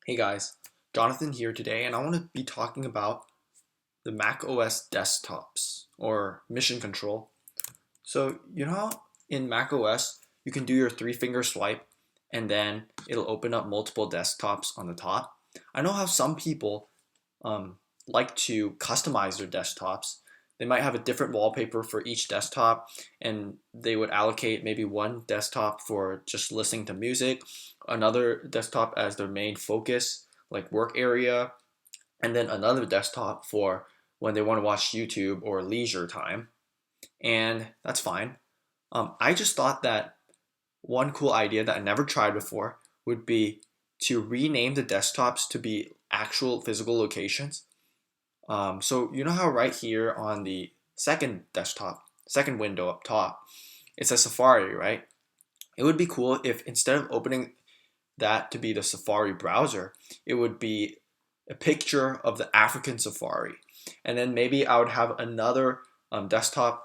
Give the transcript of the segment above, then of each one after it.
Hey guys, Jonathan here today, and I want to be talking about the macOS desktops or mission control. So, you know how in macOS you can do your three finger swipe and then it'll open up multiple desktops on the top? I know how some people like to customize their desktops. They might have a different wallpaper for each desktop, and they would allocate maybe one desktop for just listening to music, another desktop as their main focus, like work area, and then another desktop for when they want to watch YouTube or leisure time. And that's fine. I just thought that one cool idea that I never tried before would be to rename the desktops to be actual physical locations. So you know how right here on the second desktop, second window up top, it says Safari, right? It would be cool if instead of opening that to be the Safari browser, it would be a picture of the African safari. And then maybe I would have another desktop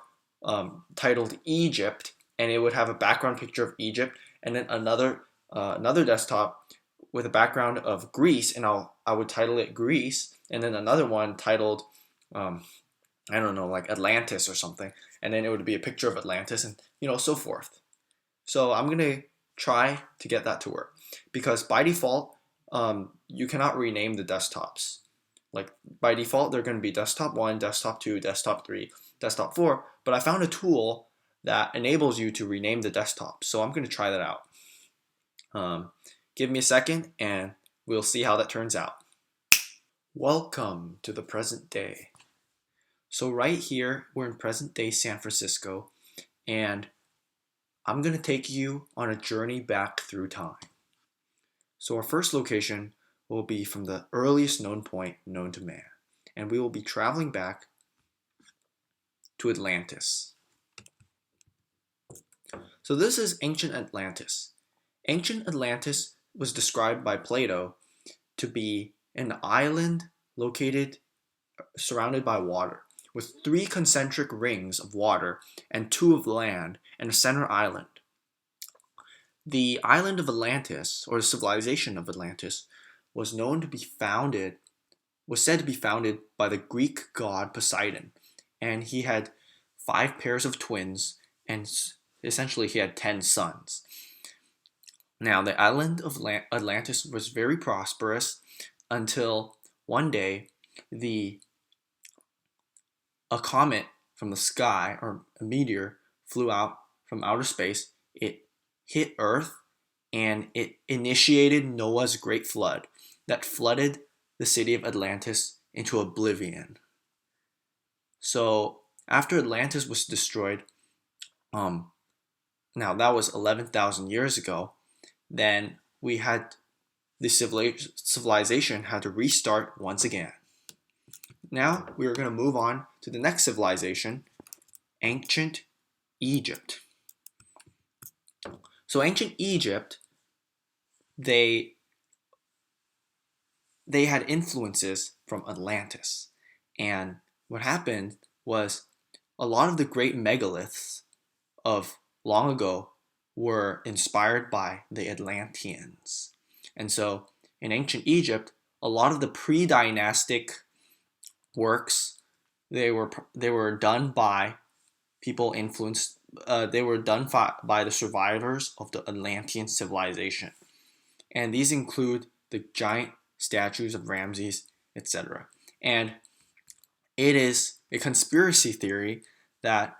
titled Egypt, and it would have a background picture of Egypt, and then another desktop with a background of Greece, and I would title it Greece, and then another one titled um, I don't know, like Atlantis or something, and then it would be a picture of Atlantis, and so forth. So I'm gonna try to get that to work because by default, you cannot rename the desktops. Like by default, they're going to be desktop 1, desktop 2, desktop 3, desktop 4. But I found a tool that enables you to rename the desktop. So I'm going to try that out. Um, Give me a second and we'll see how that turns out. Welcome to the present day. So right here, we're in present day San Francisco, and I'm going to take you on a journey back through time. So our first location will be from the earliest known point known to man, and we will be traveling back to Atlantis. So this is ancient Atlantis. Ancient Atlantis was described by Plato to be an island located surrounded by water, with three concentric rings of water and two of land and a center island. The island of Atlantis, or the civilization of Atlantis, was known to be founded was said to be founded by the Greek god Poseidon, and he had five pairs of twins, and essentially he had 10 sons. Now, the island of Atlantis was very prosperous until one day the a comet from the sky, or a meteor, flew out from outer space. It hit Earth and it initiated Noah's great flood that flooded the city of Atlantis into oblivion. So after Atlantis was destroyed, um, now that was 11,000 years ago, then we had the civilization had to restart once again. Now we are going to move on to the next civilization, ancient Egypt. So ancient Egypt, they they had influences from Atlantis. And what happened was a lot of the great megaliths of long ago were inspired by the Atlanteans. And so in ancient Egypt, a lot of the pre-dynastic works they were done by people influenced they were done by the survivors of the Atlantean civilization. And these include the giant statues of Ramses, etc. And it is a conspiracy theory that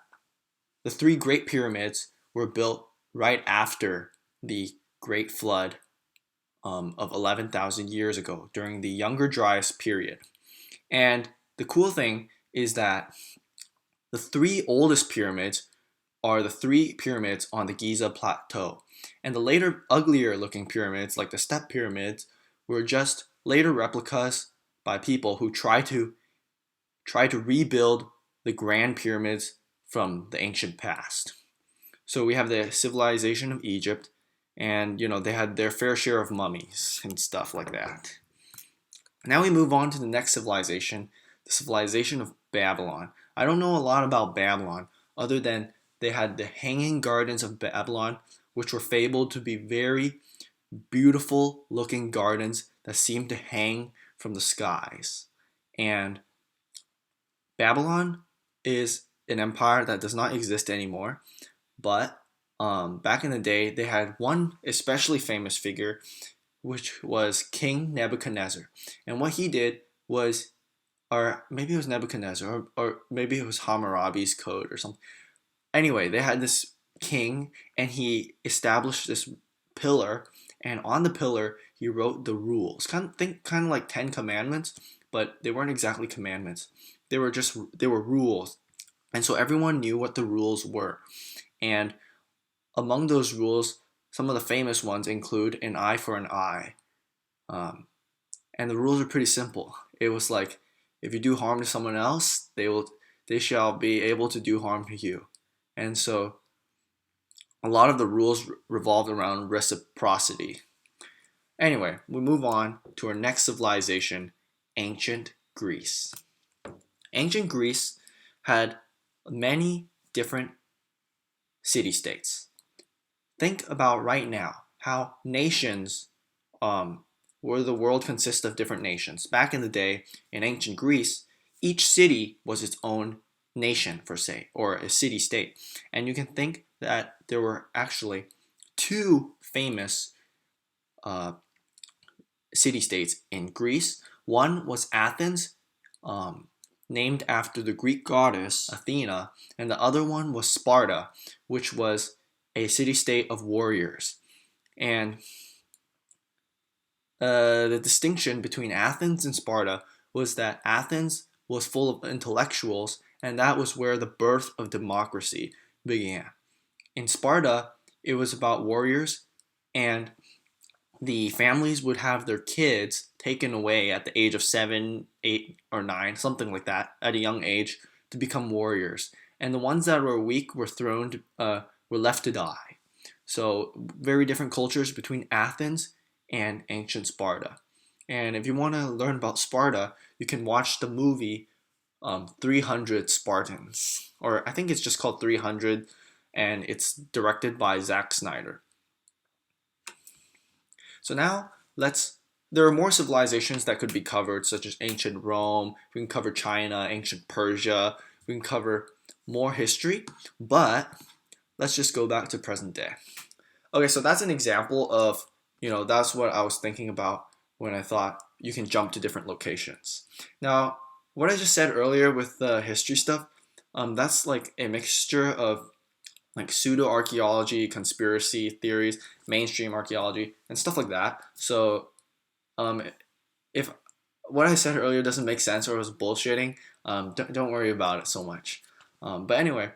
the three Great Pyramids were built right after the Great Flood of 11,000 years ago during the Younger Dryas period. And the cool thing is that the three oldest pyramids are the three pyramids on the Giza Plateau. And the later, uglier looking pyramids, like the step pyramids, were just later replicas by people who try to rebuild the grand pyramids from the ancient past. So we have the civilization of Egypt, and they had their fair share of mummies and stuff like that. Now we move on to the next civilization, the civilization of Babylon. I don't know a lot about Babylon other than they had the Hanging Gardens of Babylon, which were fabled to be very beautiful looking gardens that seem to hang from the skies. And Babylon is an empire that does not exist anymore, but back in the day, they had one especially famous figure, which was King Nebuchadnezzar. And what he did was, or maybe it was Nebuchadnezzar, or maybe it was Hammurabi's code or something. Anyway, they had this king, and he established this pillar, and on the pillar he wrote the rules. Kind of like 10 commandments, but they weren't exactly commandments. They were rules, and so everyone knew what the rules were. And among those rules, some of the famous ones include an eye for an eye. Um, and the rules are pretty simple. It was like, if you do harm to someone else, they shall be able to do harm to you. And so a lot of the rules revolved around reciprocity. Anyway, we move on to our next civilization, ancient Greece. Ancient Greece had many different city-states. Think about right now how nations, where the world consists of different nations. Back in the day, in ancient Greece, each city was its own nation, per se, or a city-state. And you can think that there were actually two famous city-states in Greece. One was Athens, named after the Greek goddess Athena, and the other one was Sparta, which was a city-state of warriors. And the distinction between Athens and Sparta was that Athens was full of intellectuals, and that was where the birth of democracy began. In Sparta, it was about warriors, and the families would have their kids taken away at the age of 7, 8, or 9, something like that, at a young age, to become warriors. And the ones that were weak were were left to die. So very different cultures between Athens and ancient Sparta. And if you want to learn about Sparta, you can watch the movie 300 Spartans, or I think it's just called 300, and it's directed by Zack Snyder. So now there are more civilizations that could be covered, such as ancient Rome. We can cover China, ancient Persia. We can cover more history, but let's just go back to present day. Okay, so that's an example of, that's what I was thinking about when I thought you can jump to different locations. Now, what I just said earlier with the history stuff, that's like a mixture of like pseudo-archaeology, conspiracy theories, mainstream archaeology, and stuff like that. So if what I said earlier doesn't make sense or was bullshitting, don't worry about it so much. But anyway,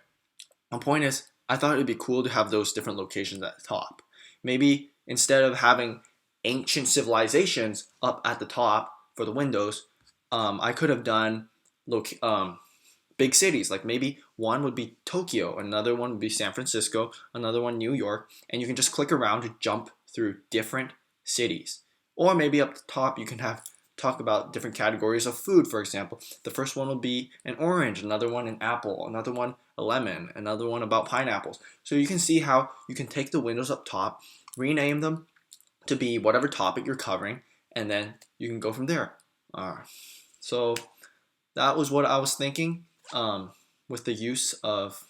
my point is, I thought it would be cool to have those different locations at the top. Maybe instead of having ancient civilizations up at the top for the windows, I could have done big cities. Like maybe one would be Tokyo, another one would be San Francisco, another one New York, and you can just click around to jump through different cities. Or maybe up the top you can talk about different categories of food, for example. The first one will be an orange, another one an apple, another one a lemon, another one about pineapples. So you can see how you can take the windows up top, rename them to be whatever topic you're covering, and then you can go from there. So that was what I was thinking with the use of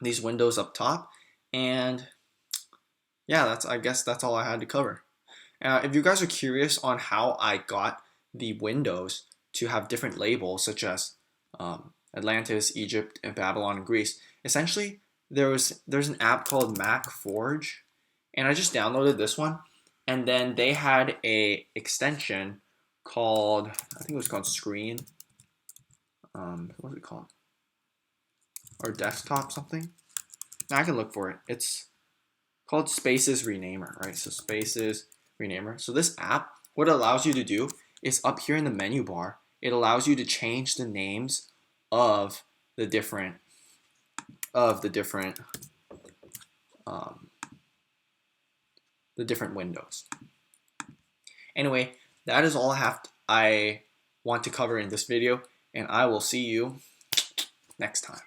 these windows up top. And yeah, I guess that's all I had to cover. If you guys are curious on how I got the windows to have different labels, such as Atlantis, Egypt, and Babylon and Greece, essentially there's an app called Mac Forge, and I just downloaded this one, and then they had a extension called, I think it was called Screen. What was it called? Or Desktop something? Now I can look for it. It's called Spaces Renamer, right? So Spaces Renamer. So this app, what it allows you to do is up here in the menu bar, it allows you to change the names of the different windows. Anyway, that is all I want to cover in this video, and I will see you next time.